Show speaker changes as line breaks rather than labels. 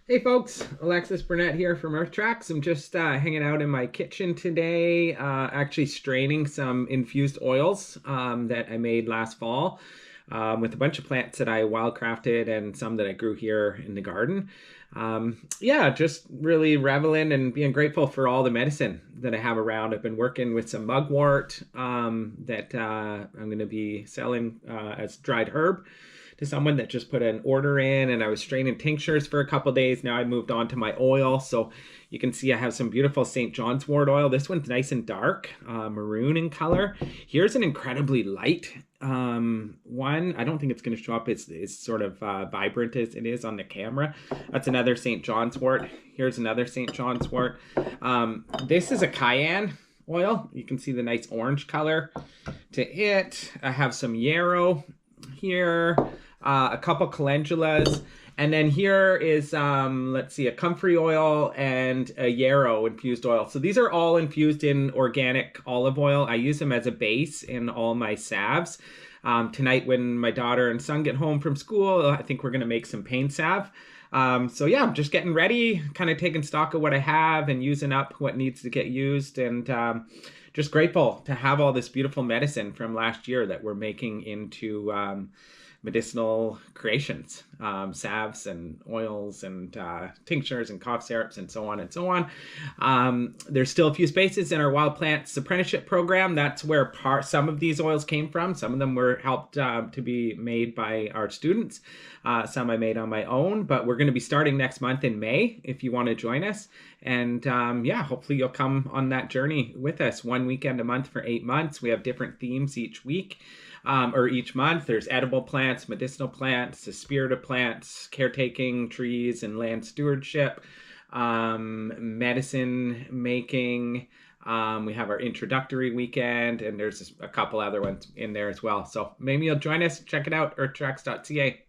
Hey folks, Alexis Burnett here from Earth Tracks. I'm just hanging out in my kitchen today, actually straining some infused oils that I made last fall with a bunch of plants that I wildcrafted and some that I grew here in the garden. Yeah, just really reveling and being grateful for all the medicine that I have around. I've been working with some mugwort that I'm going to be selling as dried herb to someone that just put an order in, and I was straining tinctures for a couple days. Now I moved on to my oil. So you can see I have some beautiful St. John's wort oil. This one's nice and dark, maroon in color. Here's an incredibly light one. I don't think it's going to show up as sort of vibrant as it is on the camera. That's another St. John's wort. Here's another St. John's wort. This is a cayenne oil. You can see the nice orange color to it. I have some yarrow here, a couple calendulas, and then here is let's see, a comfrey oil and a yarrow infused oil. So these are all infused in organic olive oil. I use them as a base in all my salves. Tonight when my daughter and son get home from school, I think we're going to make some pain salve. So yeah, I'm just getting ready, kind of taking stock of what I have and using up what needs to get used, and just grateful to have all this beautiful medicine from last year that we're making into medicinal creations, salves and oils and tinctures and cough syrups and so on and so on. There's still a few spaces in our Wild Plants Apprenticeship Program. That's where some of these oils came from. Some of them were helped to be made by our students. Some I made on my own, but we're going to be starting next month in May if you want to join us. And yeah, hopefully you'll come on that journey with us. One weekend a month for 8 months. We have different themes each week. Or each month. There's edible plants, medicinal plants, the spirit of plants, caretaking trees and land stewardship, medicine making. We have our introductory weekend, and there's a couple other ones in there as well. So maybe you'll join us. Check it out, earthtracks.ca.